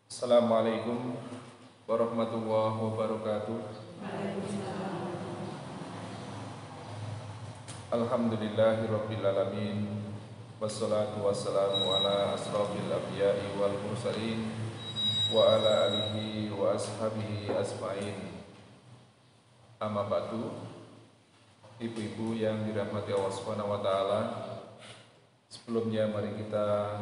Assalamualaikum warahmatullahi wabarakatuh. Alhamdulillahirabbil alamin. Wassalatu wassalamu ala asrofil anbiya'i wal mursalin wa ala alihi wa ashabihi asma'in. Amma ba'du. Ibu-ibu yang dirahmati Allah Subhanahu wa taala, sebelumnya mari kita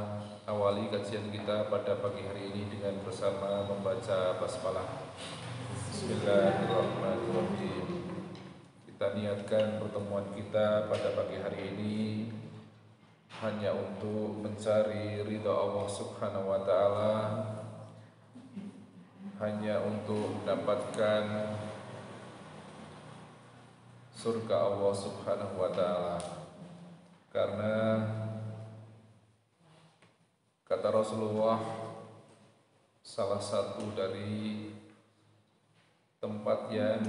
awali kajian kita pada pagi hari ini dengan bersama membaca basmalah. Bismillahirrahmanirrahim. Kita niatkan pertemuan kita pada pagi hari ini hanya untuk mencari ridha Allah Subhanahu wa taala, hanya untuk mendapatkan surga Allah Subhanahu wa taala. Karena kata Rasulullah, salah satu dari tempat yang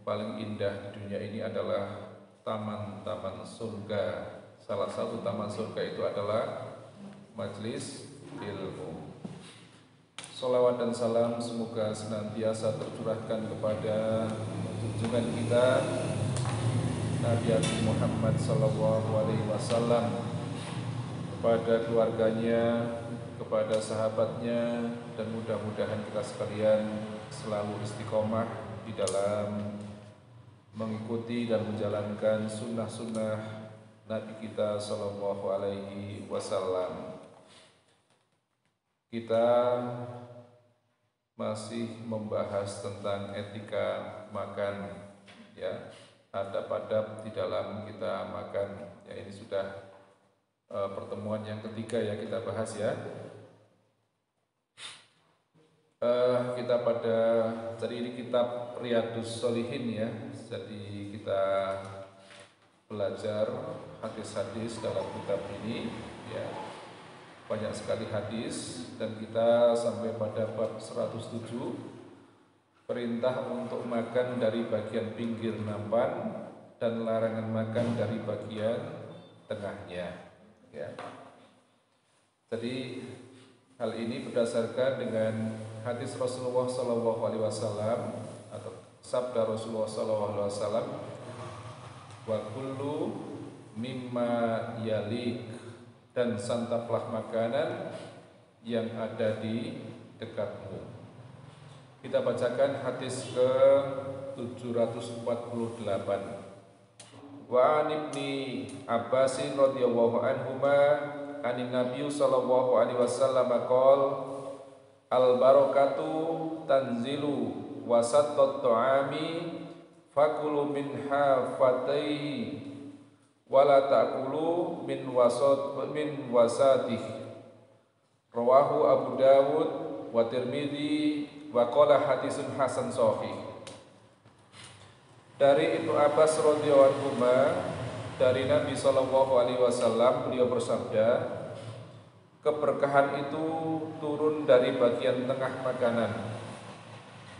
paling indah di dunia ini adalah taman-taman surga. Salah satu taman surga itu adalah majelis ilmu. Salawat dan salam semoga senantiasa tercurahkan kepada junjungan kita Nabi Muhammad SAW, kepada keluarganya, kepada sahabatnya, dan mudah-mudahan kita sekalian selalu istiqomah di dalam mengikuti dan menjalankan sunnah-sunnah Nabi kita SAW. Kita masih membahas tentang etika makan, ya, adab-adab di dalam kita makan. Ya, ini sudah pertemuan yang ketiga ya kita bahas ya. Kita pada jadi ini kitab Riyadhus Shalihin ya. Jadi kita belajar hadis-hadis dalam kitab ini ya. Banyak sekali hadis dan kita sampai pada bab 107, perintah untuk makan dari bagian pinggir nampan dan larangan makan dari bagian tengahnya. Ya. Jadi hal ini berdasarkan dengan hadis Rasulullah SAW atau sabda Rasulullah SAW, wa kullu mimma yalik, dan santaplah makanan yang ada di dekatmu. Kita bacakan hadis ke 748. Wa an ibni Abbasin radhiyallahu anhuma anin Nabi sallallahu alaihi wasallam qol al barakatu tanzilu wasattat ta'ami fakulu min hafataihi wala ta'kulu min wasatih. Rawahu Abu Dawud wa Tirmidzi wa qala hadisun hasan sahih. Dari Ibnu Abbas radhiyallahu anhu dari Nabi sallallahu alaihi wasallam, beliau bersabda, keberkahan itu turun dari bagian tengah makanan.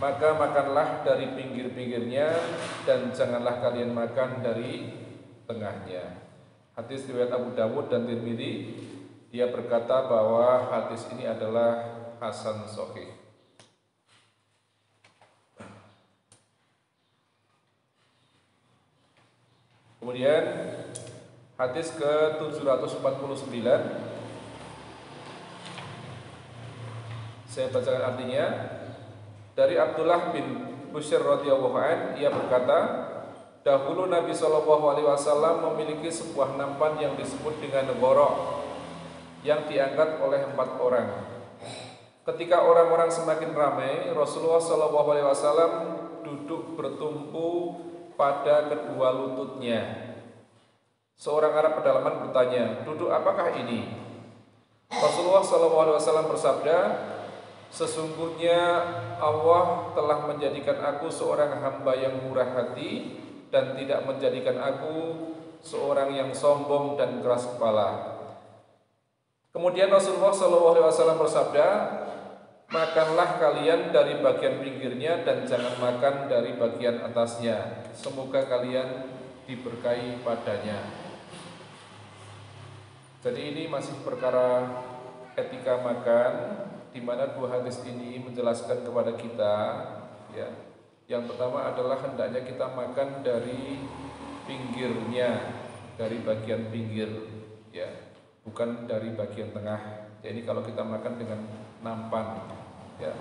Maka makanlah dari pinggir-pinggirnya dan janganlah kalian makan dari tengahnya. Hadis riwayat Abu Dawud dan Tirmidzi. Dia berkata bahwa hadis ini adalah hasan sahih. Kemudian hadis ke 749, saya bacakan artinya. Dari Abdullah bin Bushr radhiyallahu an, ia berkata, dahulu Nabi SAW memiliki sebuah nampan yang disebut dengan borok, yang diangkat oleh 4 orang. Ketika orang-orang semakin ramai, Rasulullah SAW duduk bertumpu pada kedua lututnya. Seorang Arab pedalaman bertanya, duduk apakah ini? Rasulullah SAW bersabda, sesungguhnya Allah telah menjadikan aku seorang hamba yang murah hati dan tidak menjadikan aku seorang yang sombong dan keras kepala. Kemudian Rasulullah SAW bersabda, makanlah kalian dari bagian pinggirnya dan jangan makan dari bagian atasnya. Semoga kalian diberkahi padanya. Jadi ini masih perkara etika makan di mana dua hadis ini menjelaskan kepada kita, ya. Yang pertama adalah hendaknya kita makan dari pinggirnya, dari bagian pinggir, ya, bukan dari bagian tengah. Jadi kalau kita makan dengan nampan, ya,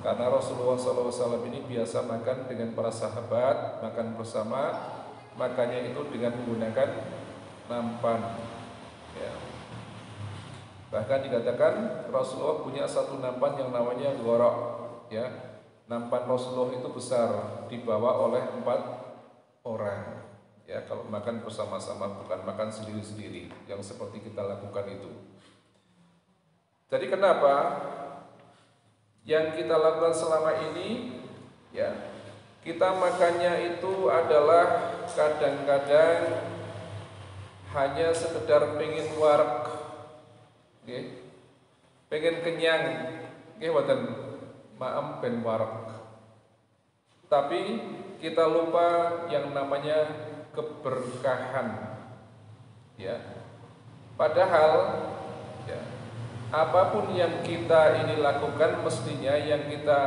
karena Rasulullah SAW ini biasa makan dengan para sahabat, makan bersama, makannya itu dengan menggunakan nampan, ya. Bahkan dikatakan Rasulullah punya satu nampan yang namanya gorok, ya. Nampan Rasulullah itu besar, dibawa oleh 4 orang. Ya, kalau makan bersama-sama, bukan makan sendiri-sendiri yang seperti kita lakukan itu. Jadi kenapa yang kita lakukan selama ini, ya, kita makannya itu adalah kadang-kadang hanya sekedar pengen wareg, okay, pengen kenyang, okay, wonten maem ben wareg. Tapi kita lupa yang namanya keberkahan, ya. Padahal, ya, apapun yang kita ini lakukan, mestinya yang kita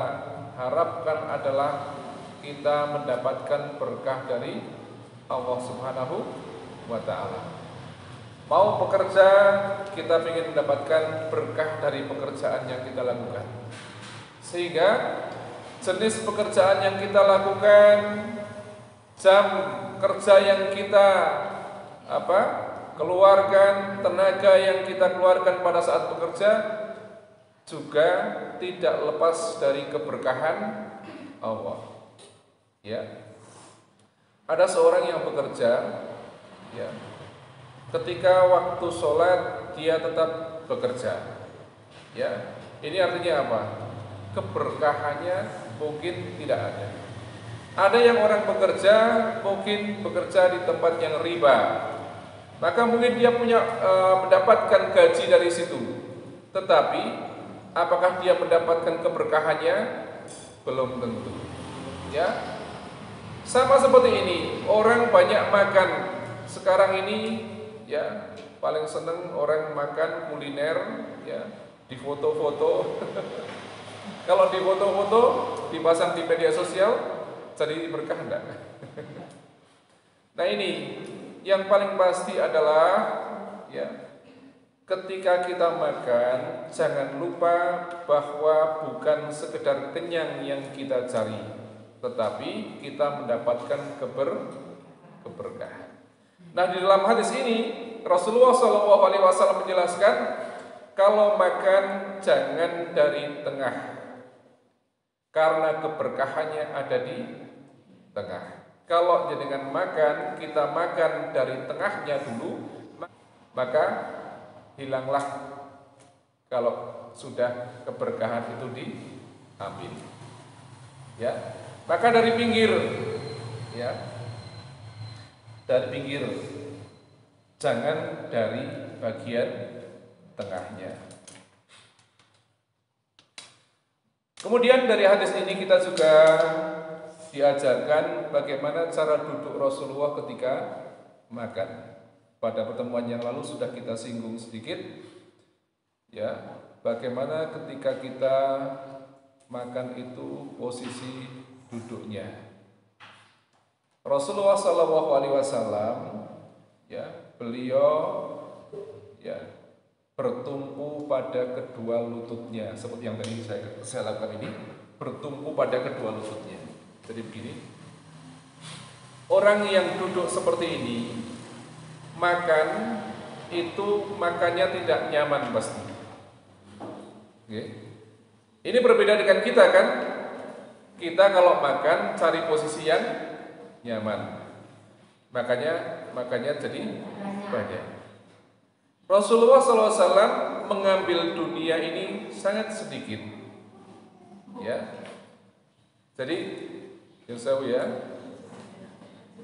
harapkan adalah kita mendapatkan berkah dari Allah Subhanahu wa ta'ala. Mau bekerja, kita ingin mendapatkan berkah dari pekerjaan yang kita lakukan. Sehingga jenis pekerjaan yang kita lakukan, jam kerja yang kita keluarkan, tenaga yang kita keluarkan pada saat bekerja juga tidak lepas dari keberkahan Allah. Ya. Ada seorang yang bekerja, ya. Ketika waktu sholat dia tetap bekerja. Ya. Ini artinya apa? Keberkahannya mungkin tidak ada. Ada yang orang bekerja mungkin bekerja di tempat yang riba, maka mungkin dia mendapatkan gaji dari situ. Tetapi apakah dia mendapatkan keberkahannya? Belum tentu. Ya, sama seperti ini. Orang banyak makan sekarang ini, ya, paling seneng orang makan kuliner, ya, di foto-foto. Kalau di foto-foto dipasang di media sosial, jadi berkah enggak? Nah, ini yang paling pasti adalah, ya, ketika kita makan jangan lupa bahwa bukan sekedar kenyang yang kita cari, tetapi kita mendapatkan keberkahan. Nah, di dalam hadis ini Rasulullah SAW menjelaskan kalau makan jangan dari tengah, karena keberkahannya ada di tengah. Kalau jenengan makan, kita makan dari tengahnya dulu, maka hilanglah kalau sudah keberkahan itu diambil. Ya, maka dari pinggir, ya, dari pinggir, jangan dari bagian tengahnya. Kemudian dari hadis ini kita juga diajarkan bagaimana cara duduk Rasulullah ketika makan. Pada pertemuan yang lalu sudah kita singgung sedikit, ya, bagaimana ketika kita makan itu posisi duduknya. Rasulullah SAW, ya, beliau, ya, bertumpu pada kedua lututnya, seperti yang tadi saya lakukan ini, bertumpu pada kedua lututnya. Jadi begini, orang yang duduk seperti ini makan itu makannya tidak nyaman pasti. Oke. Ini berbeda dengan kita kan? Kita kalau makan cari posisi yang nyaman, makanya jadi banyak. Rasulullah SAW mengambil dunia ini sangat sedikit, ya. Jadi ya,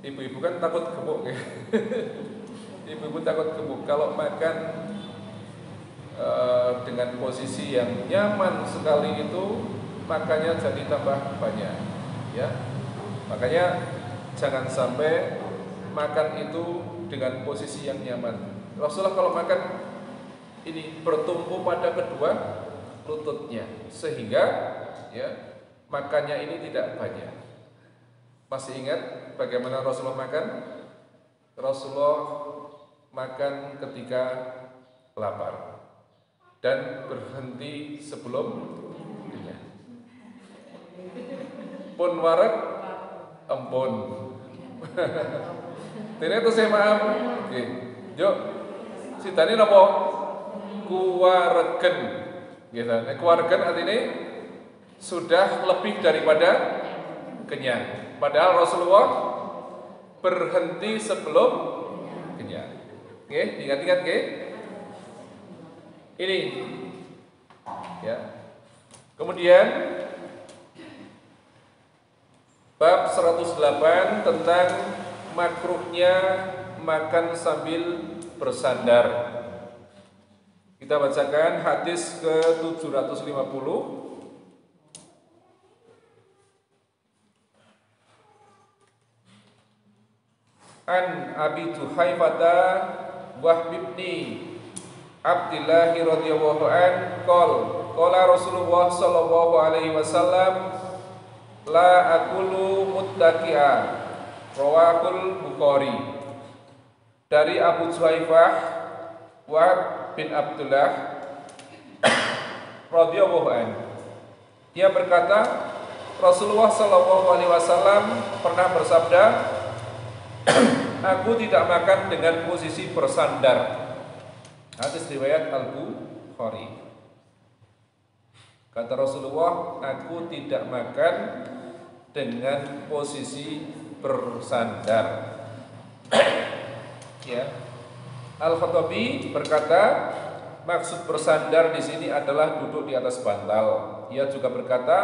ibu-ibu kan takut gemuk, ya. Ibu-ibu takut gemuk kalau makan dengan posisi yang nyaman sekali itu, makanya jadi tambah banyak, ya. Makanya jangan sampai makan itu dengan posisi yang nyaman. Rasulullah kalau makan ini bertumpu pada kedua lututnya, sehingga ya makannya ini tidak banyak. Masih ingat bagaimana Rasulullah makan? Rasulullah makan ketika lapar dan berhenti sebelum kenyang. Pun warak ampun. Tene itu saya maaf. Oke. Yuk. Sitane napa? Kuwaregen. Gitu. Nek kuwaregen artinya sudah lebih daripada kenyang. Padahal Rasulullah berhenti sebelum kenyang. Oke, ingat-ingat nggih. Ini ya. Kemudian bab 108 tentang makruhnya makan sambil bersandar. Kita bacakan hadis ke-750. An Abi Juhaifata Wahb bin Abdillah radhiyallahu an qala Rasulullah sallallahu alaihi wasallam la akulu muttaqi'a rawahul Bukhari. Dari Abu Juhaifah Wahb bin Abdullah radhiyallahu an, dia berkata Rasulullah sallallahu alaihi wasallam pernah bersabda, aku tidak makan dengan posisi bersandar. Hadis riwayat Al-Bukhari. Kata Rasulullah, aku tidak makan dengan posisi bersandar. Ya. Al-Khattabi berkata, maksud bersandar di sini adalah duduk di atas bantal. Ia juga berkata,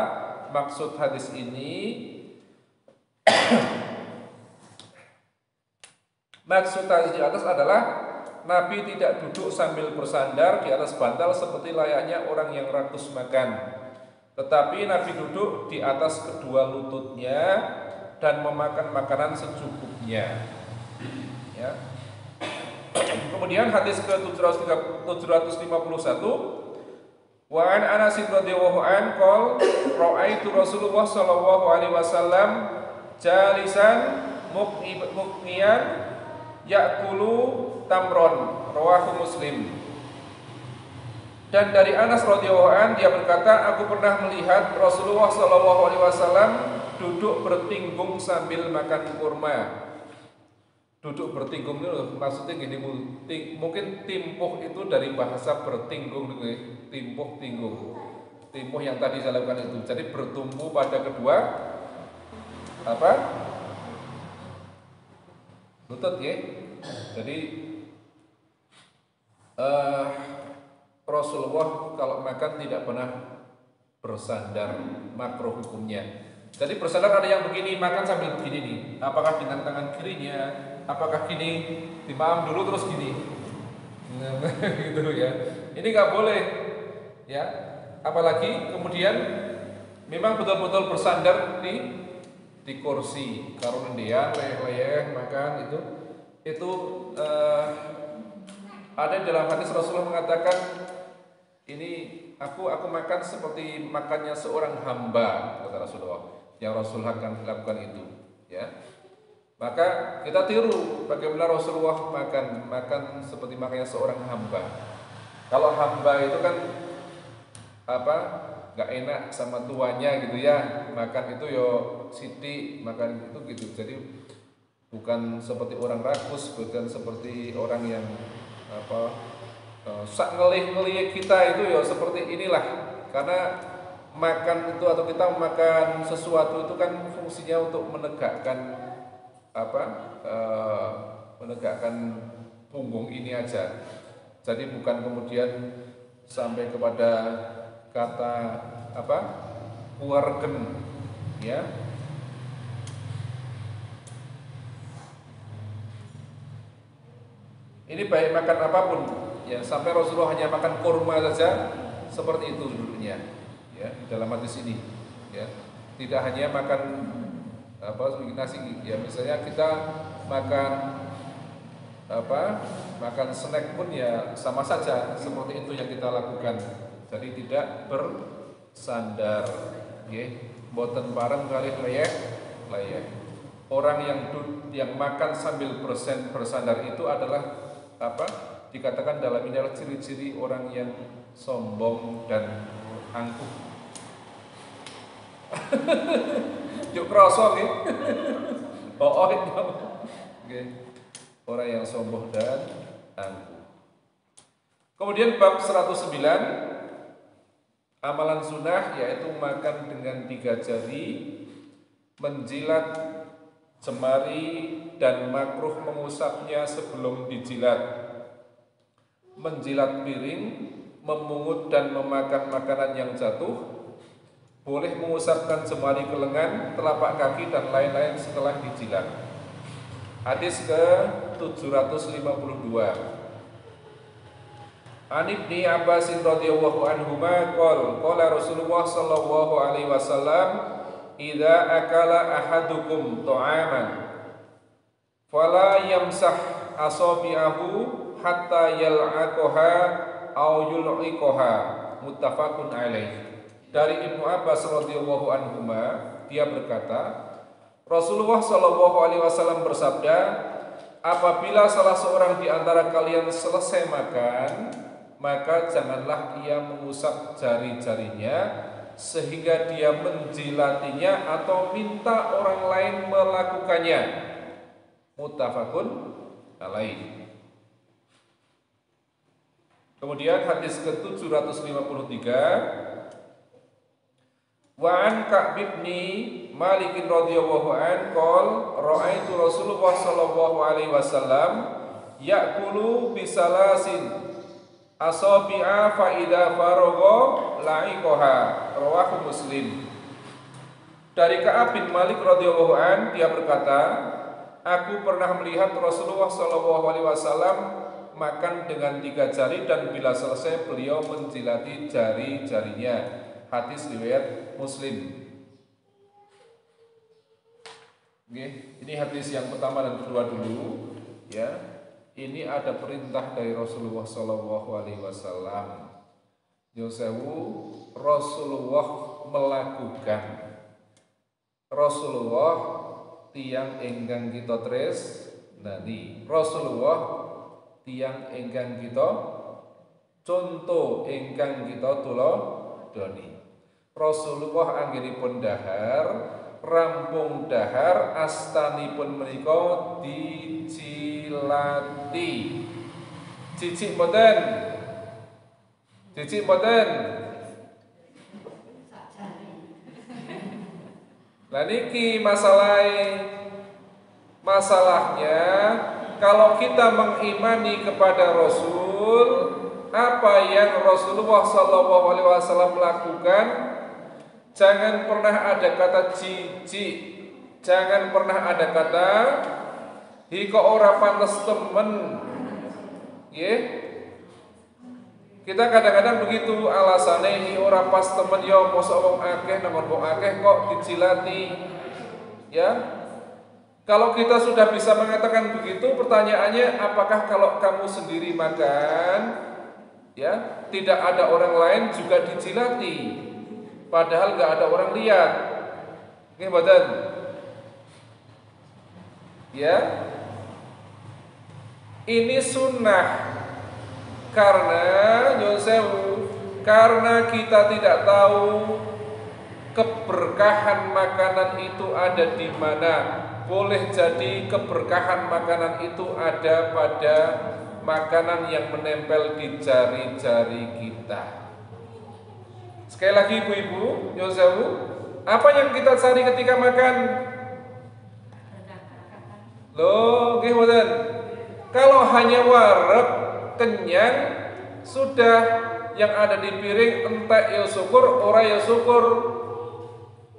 maksud hadis ini maksud hadis di atas adalah Nabi tidak duduk sambil bersandar di atas bantal seperti layaknya orang yang rakus makan. Tetapi Nabi duduk di atas kedua lututnya dan memakan makanan secukupnya. Ya. Kemudian hadis ke-751, wa an Anas radhiyallahu an qol ra'aitu Rasulullah sallallahu alaihi wasallam jalisan muqniyan ya'kulu tamron, rawahu Muslim. Dan dari Anas radhiyallahu an dia berkata, aku pernah melihat Rasulullah sallallahu alaihi wasallam duduk bertinggung sambil makan kurma. Duduk bertinggung itu maksudnya gini, mungkin timpuh itu dari bahasa bertinggung, timpuh tinggung. Timpuh yang tadi saya lakukan itu. Jadi bertumpu pada kedua apa? Lutut ya. Jadi Rasulullah kalau makan tidak pernah bersandar, makruh hukumnya. Jadi bersandar ada yang begini, makan sambil begini nih. Apakah dengan tangan kirinya, apakah gini, dimaam dulu terus gini. Gitu ya. Ini nggak boleh. Ya. Apalagi kemudian memang betul-betul bersandar di kursi. Kalau dia leyeh makan itu ada dalam hadis Rasulullah mengatakan ini aku makan seperti makannya seorang hamba, kata Rasulullah. Yang Rasul akan lakukan itu, ya. Maka kita tiru bagaimana Rasulullah makan seperti makannya seorang hamba. Kalau hamba itu kan apa? Gak enak sama tuanya gitu ya. Makan itu yo siti, makan itu gitu. Jadi bukan seperti orang rakus, bukan seperti orang yang sak ngelih kita itu ya seperti inilah. Karena makan itu atau kita makan sesuatu itu kan fungsinya untuk menegakkan menegakkan punggung ini aja. Jadi bukan kemudian sampai kepada kata kuargen, ya. Ini baik makan apapun, ya, sampai Rasulullah hanya makan kurma saja seperti itu duduknya, ya, dalam hadis ini, ya. Tidak hanya makan nasi, ya, misalnya kita makan makan snack pun ya sama saja seperti itu yang kita lakukan. Jadi tidak bersandar, nggih. Mboten bareng kali layek. Orang yang makan sambil bersandar itu adalah dikatakan dalam ini adalah ciri-ciri orang yang sombong dan angkuh. Yuk kroso nggih. Nggih. Orang yang sombong dan angkuh. Kemudian bab 109 amalan sunnah yaitu makan dengan 3 jari, menjilat jemari dan makruh mengusapnya sebelum dijilat, menjilat piring, memungut dan memakan makanan yang jatuh, boleh mengusapkan jemari ke lengan, telapak kaki dan lain-lain setelah dijilat. Hadis ke-752. An Ibni Abbas radhiyallahu anhuma qala Rasulullah sallallahu alaihi wasallam idza akala ahadukum ta'aman fala yamsah asabi'ahu hatta yal'aqaha aw yul'iqaha, muttafaqun alaih. Dari Ibnu Abbas radhiyallahu anhuma, dia berkata, Rasulullah sallallahu alaihi wasallam bersabda, apabila salah seorang di antara kalian selesai makan, maka janganlah ia mengusap jari-jarinya sehingga dia menjilatinya atau minta orang lain melakukannya. Muttafaqun alaih. Kemudian hadis ke-753, wa an Ka'b bin Malik radhiyallahu an qol ra'aitu Rasulullah sallallahu alaihi wasallam ya'kulu bisalasin asabi'a fa idza faragha la'iqaha, rawahu Muslim. Dari Ka'ab bin Malik radhiyallahu an, dia berkata, aku pernah melihat Rasulullah sallallahu alaihi wasallam makan dengan 3 jari dan bila selesai beliau menjilati jari-jarinya. Hadis riwayat Muslim. Oke, ini hadis yang pertama dan kedua dulu, ya. Ini ada perintah dari Rasulullah Shallallahu Alaihi Wasallam. Yosewu Rasulullah melakukan. Rasulullah tiang enggang kita tres. Nadi Rasulullah tiang enggang kita contoh enggang kita tulo doni. Rasulullah anggenipun dahar, rampung dahar, astanipun menika dicilati. Cicik mboten? Cicik mboten? Lah niki masalahnya kalau kita mengimani kepada Rasul, apa yang Rasulullah sallallahu alaihi wasallam lakukan, jangan pernah ada kata jijik, jangan pernah ada kata hiko ora pantes temen. Nggih. Kita kadang-kadang begitu alasannya hi ora pas temen yo mosok wong akeh namun wong akeh kok dicilati. Ya. Kalau kita sudah bisa mengatakan begitu, pertanyaannya apakah kalau kamu sendiri makan, ya, tidak ada orang lain juga dicilati? Padahal nggak ada orang lihat. Nggih mboten? Ya. Ini sunnah karena kita tidak tahu keberkahan makanan itu ada di mana. Boleh jadi keberkahan makanan itu ada pada makanan yang menempel di jari-jari kita. Sekali lagi ibu-ibu, Yosewu, apa yang kita cari ketika makan? Loh, nggih mboten. Kalau hanya wareg kenyang, sudah yang ada di piring entek ya syukur, ora ya syukur.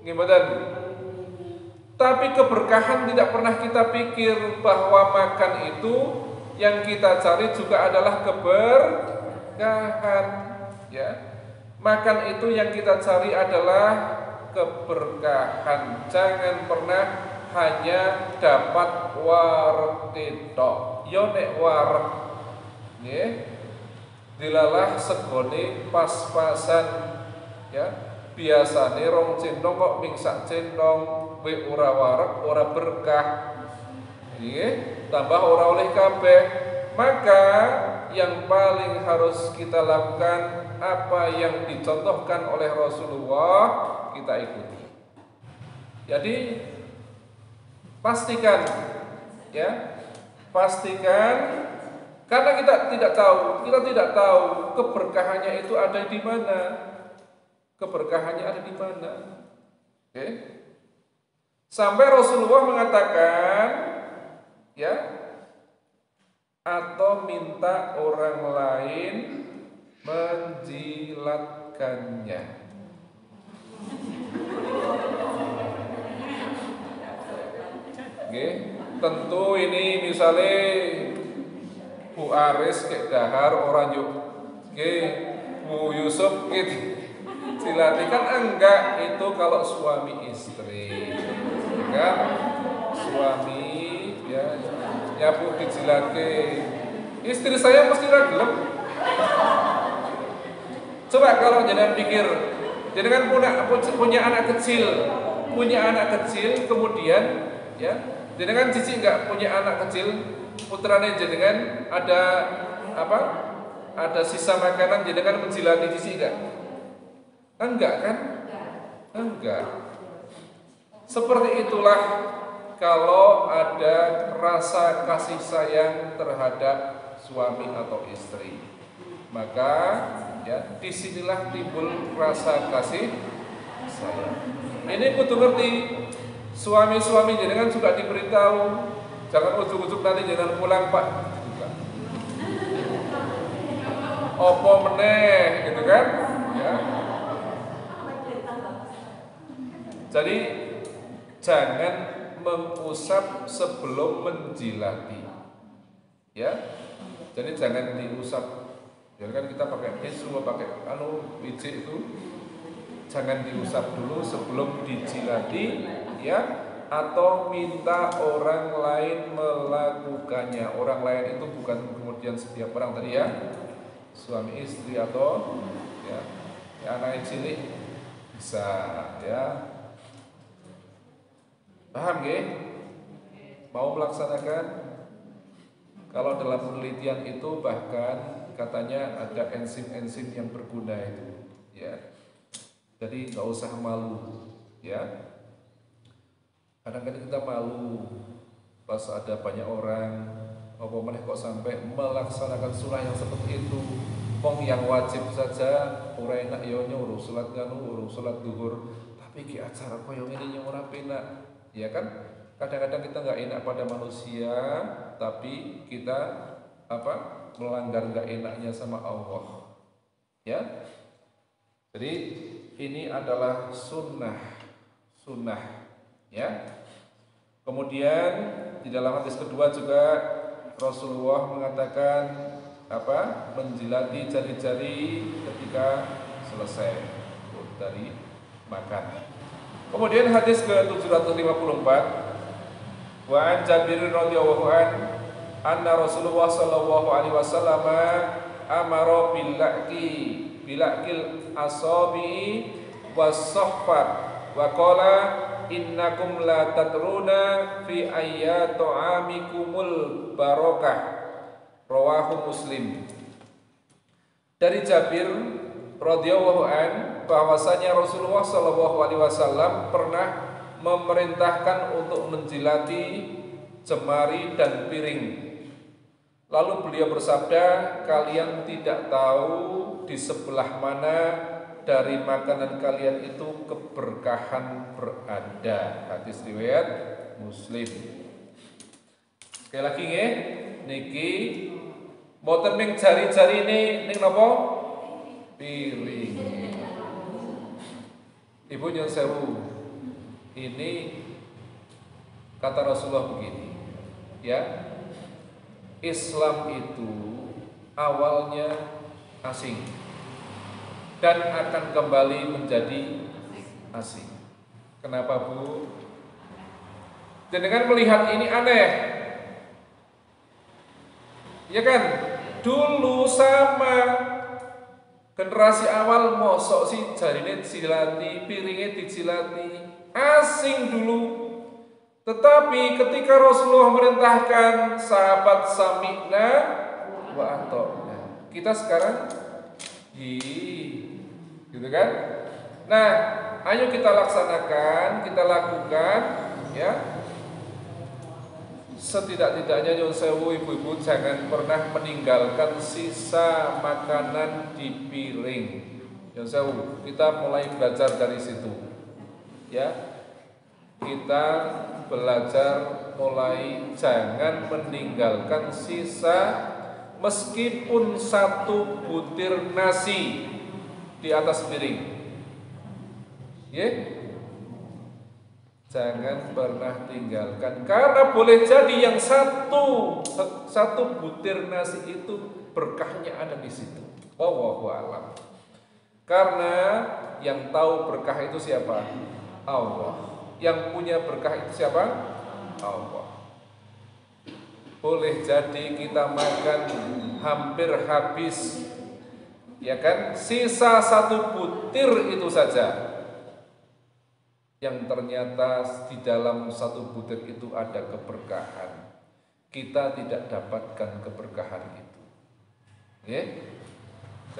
Nggih mboten. Tapi keberkahan tidak pernah kita pikir bahwa makan itu yang kita cari juga adalah keberkahan, ya. Makan itu yang kita cari adalah keberkahan. Jangan pernah hanya dapat wareg ketok. Yo nek wareg nggih dilalah segone pas-pasan ya. Biasane 2 centong kok ming sak centong, we ora wareg, ora berkah. Nggih, tambah ora oleh kabeh. Maka yang paling harus kita lakukan apa yang dicontohkan oleh Rasulullah, kita ikuti. Jadi pastikan ya, pastikan karena kita tidak tahu keberkahannya itu ada di mana. Keberkahannya ada di mana. Oke. Sampai Rasulullah mengatakan ya, atau minta orang lain menjilatkannya. Oke, tentu ini misalnya Bu Aris kek dahar orang yuk, oke, Bu Yusuf gitu, silati kan enggak, itu kalau suami istri, kan suami ya nyapu dijilake, istri saya mesti gelem. Coba kalau jangan pikir, jangan punya anak kecil, kemudian ya, jangan cici enggak punya anak kecil, putrane jenengan ada apa? Ada sisa makanan jenengan menjilati cici enggak kan? Enggak. Seperti itulah kalau ada rasa kasih sayang terhadap suami atau istri, maka ya disinilah timbul rasa kasih sayang. Ini kudu ngerti. Suami-suami jenengan sudah diberitahu, jangan ujuk-ujuk nanti jangan pulang Pak. Opo meneh gitu kan? Ya. Jadi jangan mengusap sebelum menjilati, ya. Jadi jangan diusap. Jadi kan kita pakai tisu, pakai biji itu, jangan diusap dulu sebelum dijilati, ya. Atau minta orang lain melakukannya. Orang lain itu bukan kemudian setiap orang tadi ya, suami istri atau ya anak cilik bisa ya. Paham nggih? Mau melaksanakan? Kalau dalam penelitian itu bahkan katanya ada enzim-enzim yang berguna itu, ya. Jadi nggak usah malu, ya. Kadang-kadang kita malu pas ada banyak orang, apa meneh kok sampai melaksanakan sunnah yang seperti itu. Wong yang wajib saja ora enak yo nyuruh salat urung salat zuhur, tapi ki acara koyo ngene yo ora penak. Ya kan, kadang-kadang kita nggak enak pada manusia, tapi kita melanggar nggak enaknya sama Allah, ya. Jadi ini adalah sunnah, ya. Kemudian di dalam hadis kedua juga Rasulullah mengatakan menjilati jari-jari ketika selesai dari makan. Kemudian hadis ke-754, wa an Jabir radhiyallahu anna Rasulullah sallallahu alaihi wasallam amara bilaqil asabi was-saffat wa qala innakum la tadruna fi ayyati ta'amikumul barakah, rawahu Muslim. Dari Jabir radhiyallahu bahwasanya Rasulullah Shallallahu Alaihi Wasallam pernah memerintahkan untuk menjilati jemari dan piring. Lalu beliau bersabda, kalian tidak tahu di sebelah mana dari makanan kalian itu keberkahan berada. Hadis riwayat Muslim. Sekali lagi nggih, niki mboten ming jari-jari ning napa? Piring. Ibu yang sewu, ini kata Rasulullah begini, ya, Islam itu awalnya asing dan akan kembali menjadi asing. Kenapa Bu? dengan melihat ini aneh. Ya kan? Dulu sama generasi awal mosok sih jarine dilati, piringnya dijilati, asing dulu. Tetapi ketika Rasulullah merintahkan sahabat sami'na wa ata'na, kita sekarang gitu kan? Nah, ayo kita laksanakan, kita lakukan, ya. Setidak-tidaknya nyuwun sewu ibu-ibu jangan pernah meninggalkan sisa makanan di piring. Nyuwun sewu, kita mulai belajar dari situ. Ya. Kita belajar mulai jangan meninggalkan sisa meskipun satu butir nasi di atas piring. Ya. Jangan pernah tinggalkan, karena boleh jadi yang satu butir nasi itu berkahnya ada di situ. Wallahu a'lam. Karena yang tahu berkah itu siapa? Allah. Yang punya berkah itu siapa? Allah. Boleh jadi kita makan hampir habis, ya kan? Sisa satu butir itu saja, yang ternyata di dalam satu butir itu ada keberkahan. Kita tidak dapatkan keberkahan itu. Ya.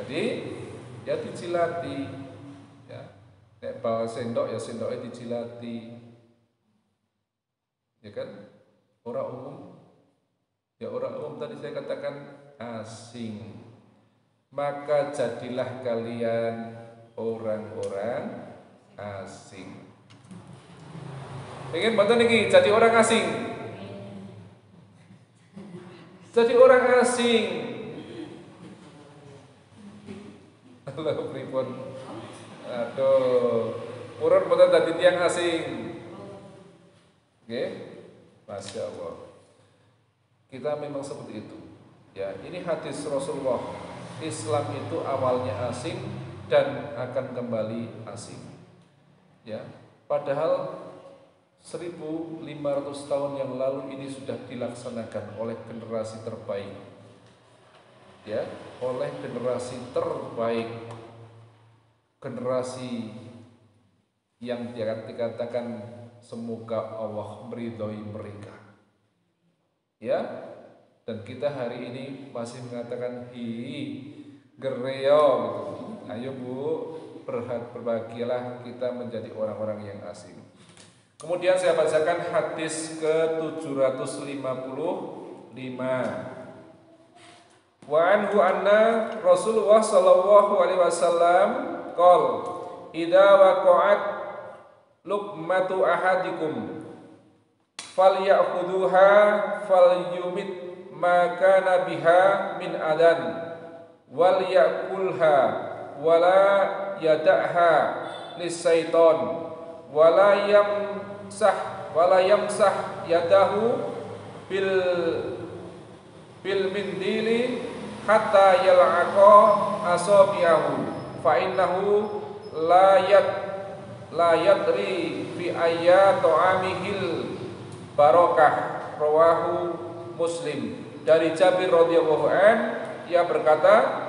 Jadi ya dicilati. Ya. Nek bawa sendok ya sendoknya dicilati. Ya kan? Orang umum. Ya orang umum tadi saya katakan asing. Maka jadilah kalian orang-orang asing. Pengen bantu niki jadi orang asing. Jadi orang asing. Allah pripun. Aduh, purun boten dadi tiyang asing. Nggih. Masya Allah. Kita memang seperti itu. Ya, ini hadis Rasulullah. Islam itu awalnya asing dan akan kembali asing. Ya, padahal 1500 tahun yang lalu ini sudah dilaksanakan oleh generasi terbaik. Ya, oleh generasi terbaik. Generasi yang dikatakan semoga Allah meridhoi mereka. Ya, dan kita hari ini masih mengatakan gereyo gitu. Ayo Bu, berbahagialah kita menjadi orang-orang yang asing. Kemudian saya bacakan hadis ke-755. Wa anhu anna Rasulullah sallallahu alaihi wasallam qol idza waqa'at luqmatu ahadikum falyakhudhuha falyumit ma kana biha min adan wal yakulha wala yada'ha lisaiton wala yamsah yadahu bil mindili hatta yal'aqa asabi'ahu fa innahu la yadri fi ayya ta'amihil barakah. Rawahu Muslim. Dari Jabir radhiyallahu an, ia berkata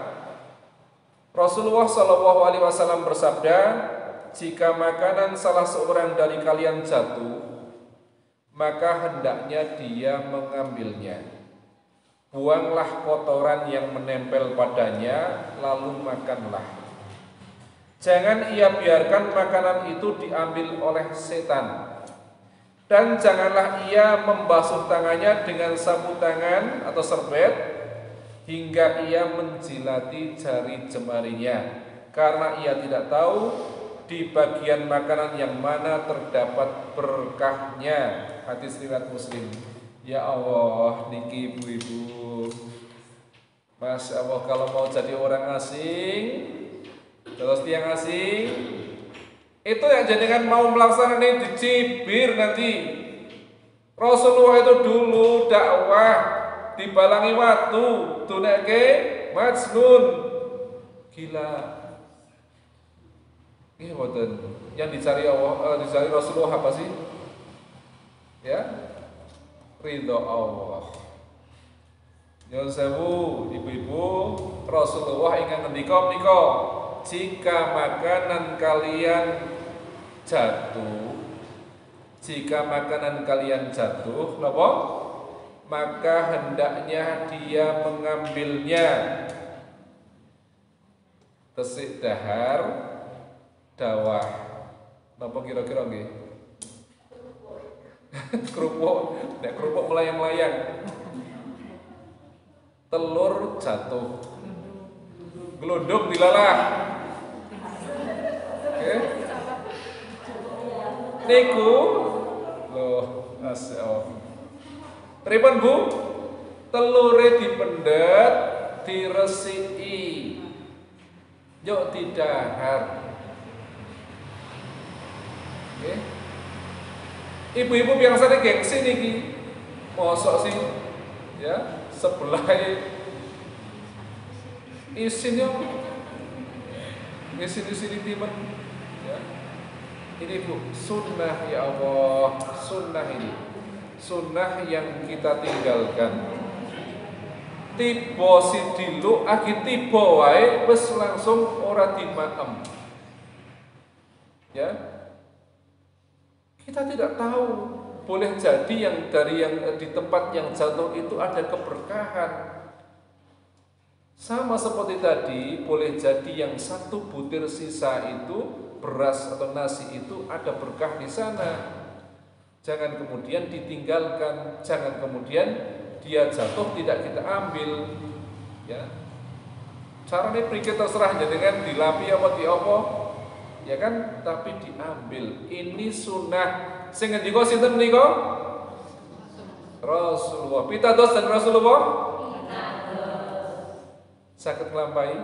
Rasulullah sallallahu alaihi wasallam bersabda, jika makanan salah seorang dari kalian jatuh, maka hendaknya dia mengambilnya. Buanglah kotoran yang menempel padanya, lalu makanlah. Jangan ia biarkan makanan itu diambil oleh setan. Dan janganlah ia membasuh tangannya dengan sapu tangan atau serbet hingga ia menjilati jari jemarinya, karena ia tidak tahu di bagian makanan yang mana terdapat berkahnya. Hadis riwayat Muslim. Ya Allah, niki ibu-ibu, Masya Allah, kalau mau jadi orang asing, terus tiang asing, itu yang jenengan mau melaksanakan dicibir nanti. Rasulullah itu dulu dakwah dibalangi watu, tuneke majnun, gila. Ini boten. Yang dicari Allah, dicari Rasulullah apa sih? Ya, ridho Allah. Nyuwun sewu ibu-ibu, Rasulullah ingkang ngendika menika, jika makanan kalian jatuh, napa? Maka hendaknya dia mengambilnya. Tesik dahar dawah. Napa kira-kira nggih? Kerupuk, nek kerupuk melayang-layang. Telur jatuh. Glundung dilalah. Oke. Niku loh, masyaallah. Pripun Bu? Telure dipendet, diresiki. Yo didahar. Oke. Ibu-ibu biasane gengsi niki. Mosok sih ya, sebelah isinnya ngisi-ngisi timen ya. Ini Bu, sunnah ya Allah, sunnah ini. Sunnah yang kita tinggalkan. Tiba sidilu agi tiba wae wis langsung ora dimaem. Ya. Kita tidak tahu, boleh jadi yang dari yang di tempat yang jatuh itu ada keberkahan. Sama seperti tadi, boleh jadi yang satu butir sisa itu beras atau nasi itu ada berkah di sana. Jangan kemudian ditinggalkan, jangan kemudian dia jatuh tidak kita ambil. Ya, caranya prikit terserah dengan dilapi apa diopo, ya kan? Tapi diambil. Ini sunnah. Sing ngendika sinten menika? Rasulullah. Pitados dan Rasulullah. Saged nglampahi?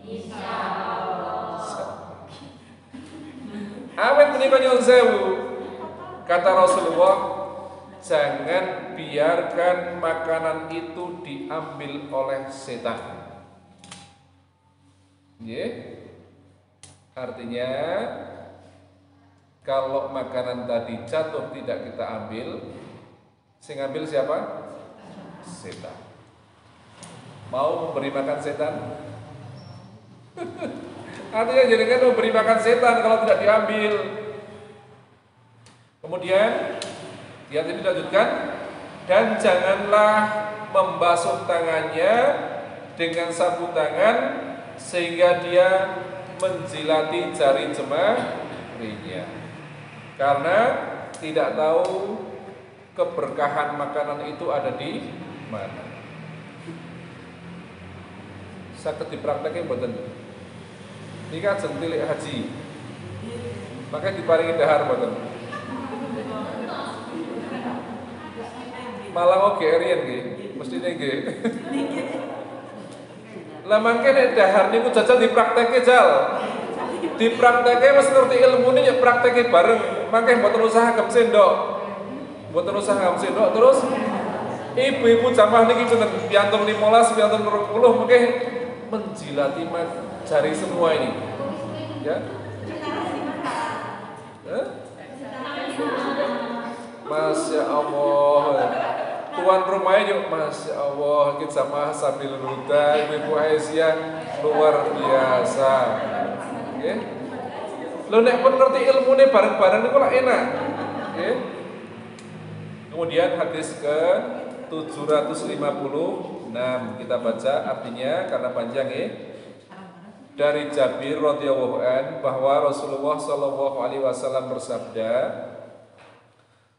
Insyaallah. Awet menika nyuwun sewu. Kata Rasulullah, jangan biarkan makanan itu diambil oleh setan. Nggih. Artinya kalau makanan tadi jatuh tidak kita ambil, sing ambil siapa? Setan. Mau memberi makan setan? Artinya jenengan memberi makan setan kalau tidak diambil. Kemudian dia tadi dilanjutkan, dan janganlah membasuh tangannya dengan sapu tangan sehingga dia menjilati jari jemarinya, karena tidak tahu keberkahan makanan itu ada di mana. Saged dipraktekke mboten? Nika jentilik haji. Maka diparingi dahar mboten? Malah oke riyen nggih, mestine nggih. Lah mangke nek dahar niku jajal dipraktekke jal. Dipraktekke wis ngerti ilmune ya praktekke bareng. Mangke mboten usah gem sendok. Mboten usah gem sendok terus ibu-ibu jamaah niki pinten? Piantun 15, piantun 20 mangke menjilati jari semua ini. Ya. Masya Allah. Tuan rumahnya yuk, Masya Allah, kita sama sambil huda, Ibu Aisyah luar biasa. Oke. Lo nek pun ngerti ilmunya bareng-bareng itu lah enak. Oke. Kemudian hadis ke 756 kita baca artinya karena panjang ya. Dari Jabir radhiyallahu an bahwa Rasulullah sallallahu alaihi wasallam bersabda,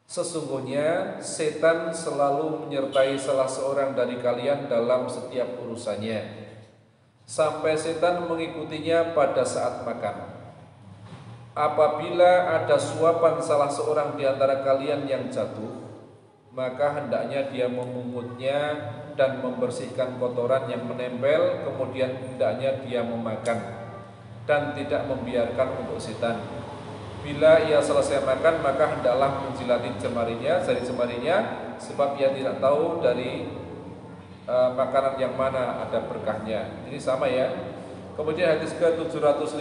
sesungguhnya setan selalu menyertai salah seorang dari kalian dalam setiap urusannya, sampai setan mengikutinya pada saat makan. Apabila ada suapan salah seorang di antara kalian yang jatuh, maka hendaknya dia memungutnya dan membersihkan kotoran yang menempel, kemudian hendaknya dia memakan dan tidak membiarkan untuk setan. Bila ia selesai makan, maka hendaklah menjilati jemarinya, jari jemarinya, sebab ia tidak tahu dari makanan yang mana ada berkahnya. Ini sama ya. Kemudian hadis ke 757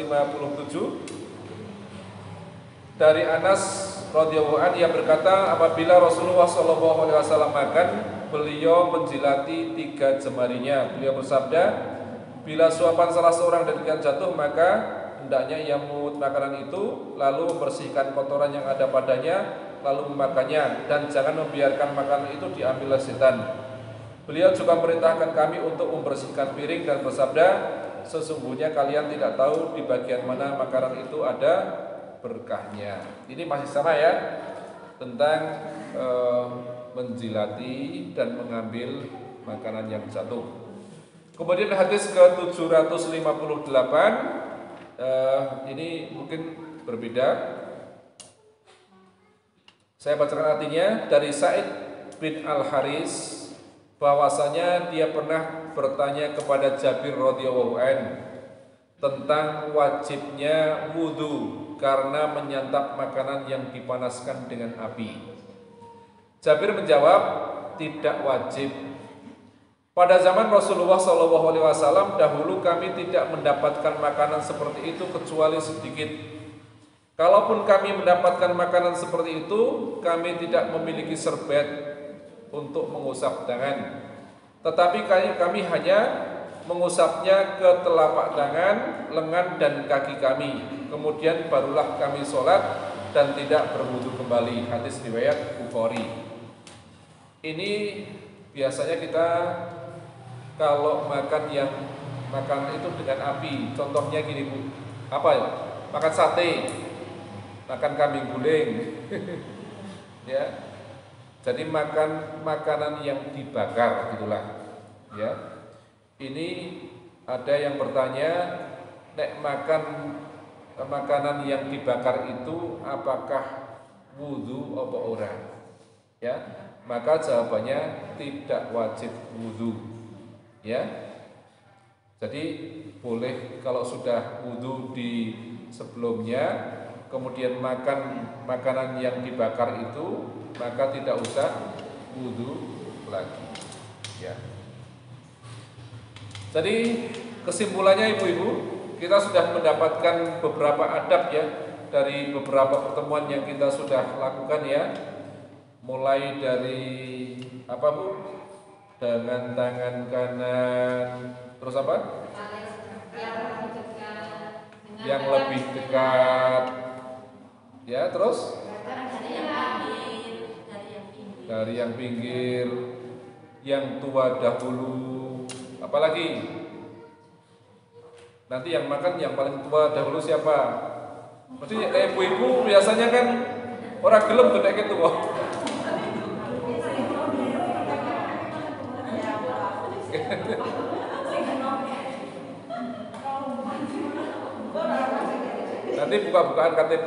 dari Anas radhiyallahu anhu yang berkata, apabila Rasulullah sallallahu alaihi wasallam makan, beliau menjilati 3 jemarinya. Beliau bersabda, bila suapan salah seorang dari kalian jatuh, maka hendaknya ia memungut makanan itu, lalu membersihkan kotoran yang ada padanya, lalu memakannya, dan jangan membiarkan makanan itu diambil oleh setan. Beliau juga memerintahkan kami untuk membersihkan piring dan bersabda, sesungguhnya kalian tidak tahu di bagian mana makanan itu ada berkahnya. Ini masih sama ya, tentang menjilati dan mengambil makanan yang jatuh. Kemudian hadis ke-758, ini mungkin berbeda. Saya bacakan artinya. Dari Sa'id bin Al-Haris, bahwasanya dia pernah bertanya kepada Jabir radhiyallahu anhu tentang wajibnya wudu karena menyantap makanan yang dipanaskan dengan api. Jabir menjawab, tidak wajib. Pada zaman Rasulullah SAW dahulu kami tidak mendapatkan makanan seperti itu kecuali sedikit. Kalaupun kami mendapatkan makanan seperti itu, kami tidak memiliki serbet untuk mengusap tangan. Tetapi kami hanya mengusapnya ke telapak tangan, lengan dan kaki kami. Kemudian barulah kami sholat dan tidak berwudu kembali. Hadis riwayat Bukhari. Ini biasanya kita kalau makan itu dengan api. Contohnya gini Bu, apa ya? Makan sate, makan kambing guling, ya. Jadi makan makanan yang dibakar gitulah, ya. Ini ada yang bertanya, nek makan makanan yang dibakar itu apakah wudu apa ora? Ya, maka jawabannya tidak wajib wudu. Ya, jadi boleh kalau sudah wudu di sebelumnya, kemudian makan makanan yang dibakar itu, maka tidak usah wudu lagi. Ya. Jadi kesimpulannya ibu-ibu, kita sudah mendapatkan beberapa adab ya dari beberapa pertemuan yang kita sudah lakukan ya. Mulai dari apa Bu? Dengan tangan kanan, terus apa? Yang lebih dekat. Ya, terus? Dari yang pinggir, yang tua dahulu. Apalagi nanti yang makan yang paling tua dahulu siapa? Maksudnya ibu-ibu biasanya kan orang gelem tuh kayak gitu kok. Nanti buka-bukaan KTP.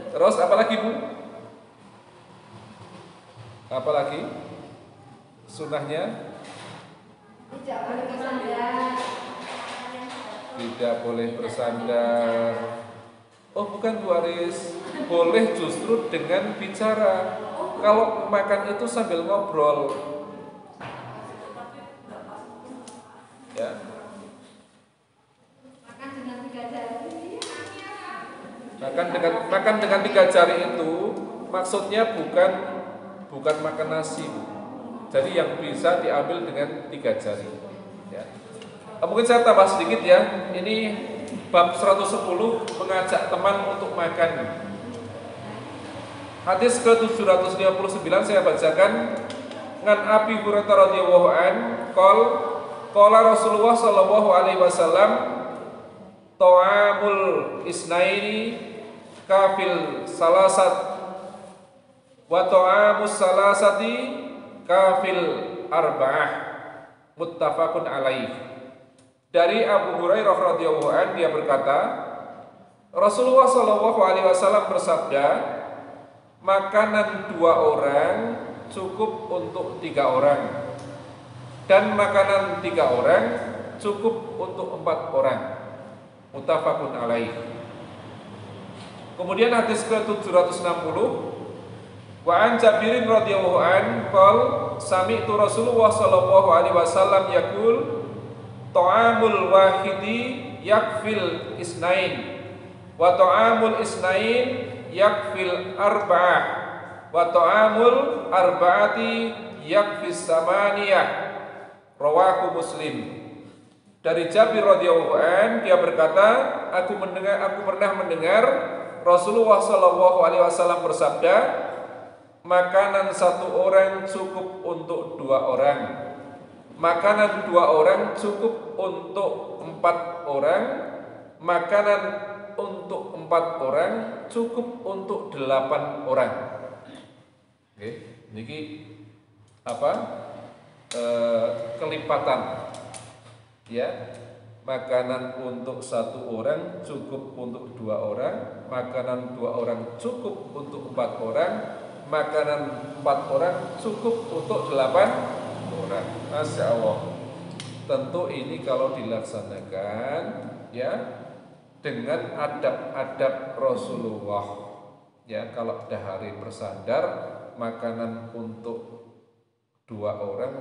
Terus apalagi Bu? Apalagi sunahnya? Tidak boleh bersandar. Oh bukan Bu Aris, boleh justru dengan bicara. Kalau makan itu sambil ngobrol, ya. Makan dengan 3 jari itu maksudnya bukan makan nasi, Bu. Jadi yang bisa diambil dengan 3 jari. Ya. Mungkin saya tambah sedikit ya. Ini bab 110 mengajak teman untuk makan. Hadis ke-759 saya bacakan. Ngan Abi Hurairah radhiyallahu an, qala Rasulullah sallallahu alaihi wasallam, ta'amul isnaini kafil salasat wa ta'amus salasati kafil arba'ah, muttafaqun alaih. Dari Abu Hurairah radhiyallahu anhu dia berkata, Rasulullah sallallahu alaihi wasallam bersabda, makanan 2 orang cukup untuk 3 orang, dan makanan 3 orang cukup untuk 4 orang, muttafaqun alaih. Kemudian hadis ke-760, wa an Jabirin radhiyallahu an sami'tu Rasulullah sallallahu alaihi wasallam yaqul, ta'amul wahidi yakfil isnain wa ta'amul isnain yakfil arba'ah wa ta'amul arba'ati yakfis samaniyah. Rawahu Muslim. Dari Jabir radhiyallahu an, dia berkata, aku pernah mendengar Rasulullah sallallahu alaihi wasallam bersabda, makanan satu orang cukup untuk 2 orang. Makanan 2 orang cukup untuk 4 orang. Makanan untuk 4 orang cukup untuk 8 orang. Oke, niki apa? Kelipatan. Ya, makanan untuk 1 orang cukup untuk 2 orang, makanan 2 orang cukup untuk 4 orang, makanan 4 orang cukup untuk 8 orang. Masya Allah. Tentu ini kalau dilaksanakan ya dengan adab-adab Rasulullah. Ya, kalau dahari bersandar, makanan untuk 2 orang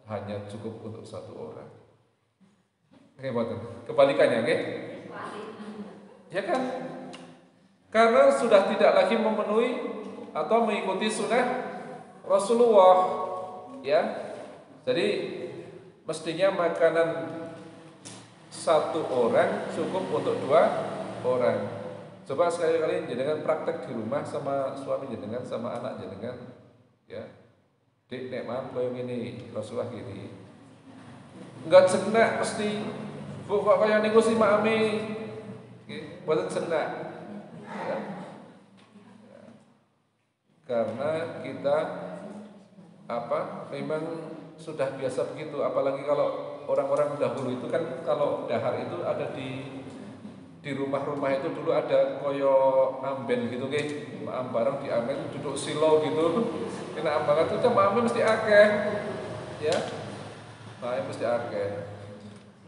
hanya cukup untuk 1 orang. Oke, kebalikannya, oke? Ya kan? Karena sudah tidak lagi memenuhi atau mengikuti sunnah Rasulullah, ya. Jadi mestinya makanan 1 orang cukup untuk 2 orang. Coba sekali-kali jenengan praktek di rumah sama suami jenengan, sama anak jenengan, ya. Dik, nek mam koyo ngene, Rasulullah gini. Enggak senak mesti bu kok kaya niku si mami. Nggih, boten senak. Ya. Karena kita memang sudah biasa begitu, apalagi kalau orang-orang dahulu itu kan kalau dahar itu ada di rumah-rumah itu dulu ada koyo amben gitu nggih, bareng di amben duduk silo gitu. Kena ambangan itu amben mesti akeh. Ya. Nah, mesti akeh.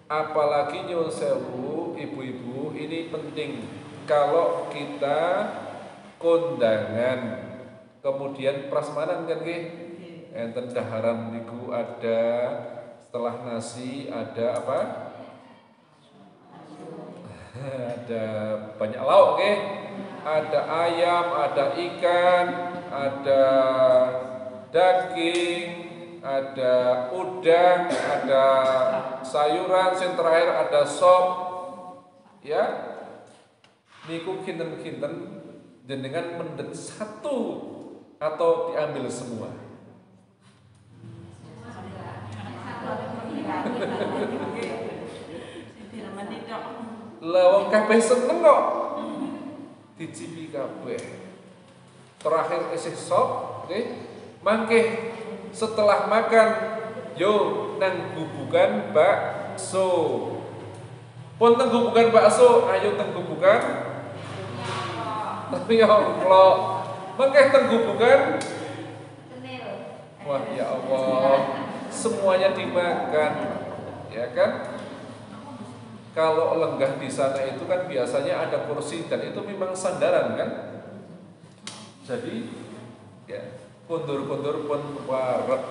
Apalagi nyuwun sewu ibu-ibu, ini penting kalau kita kondangan kemudian prasmanan kan nggih. Enten daharan niku ada setelah nasi ada apa? Ada banyak lauk nggih. Ada ayam, ada ikan, ada daging, ada udang, ada sayuran, yang terakhir ada sop. Ya. Niku kinten-kinten jenengan mendet 1 atau diambil semua. Lawang kabeh seneng kok. Dicipi kabeh. Terakhir isih sop, oke? Mangke setelah makan yo nang gubukan bakso. Pun teng gubukan bakso, ayo teng gubukan nyongklok. Mangke teng gubukan wah ya Allah, semuanya dimakan. Ya kan? Kalau lenggah di sana itu kan biasanya ada kursi dan itu memang sandaran kan. Jadi ya kundur-kundur pun warep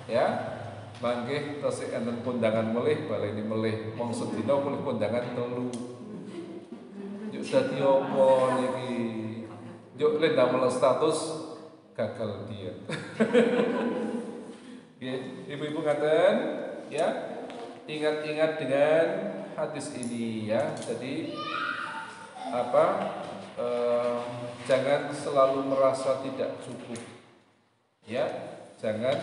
ya. Mangke tesih enten kondangan melih baleni melih wong sedina mulih kondangan 3. Juk dadi apa niki? Juk le ndamel status gagal dia. Nggih, ibu-ibu ngaten ya. Ingat-ingat dengan hadis ini ya. Jadi jangan selalu merasa tidak cukup. Ya, jangan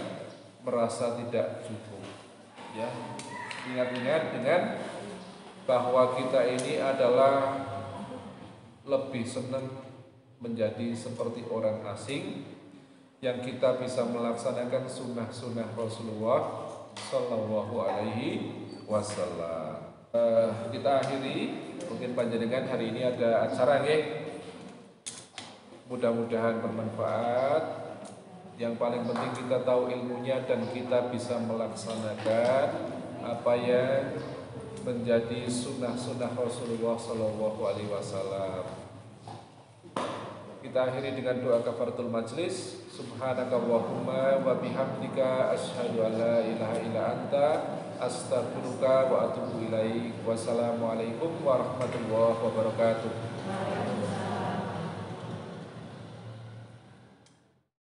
merasa tidak cukup. Ya, ingat-ingat dengan bahwa kita ini adalah lebih senang menjadi seperti orang asing yang kita bisa melaksanakan sunnah-sunnah Rasulullah Sallallahu Alaihi Wasallam. Kita akhiri, mungkin panjenengan hari ini ada acara nggih. Mudah-mudahan bermanfaat. Yang paling penting kita tahu ilmunya dan kita bisa melaksanakan apa yang menjadi sunnah-sunnah Rasulullah Sallallahu Alaihi Wasallam. Kita akhiri dengan doa kafaratul majlis. Subhanakallahumma wa bihamdika asyhadu an la ilaha illa anta astaghfiruka wa atubu ilaik. Wassalamualaikum warahmatullahi wabarakatuh.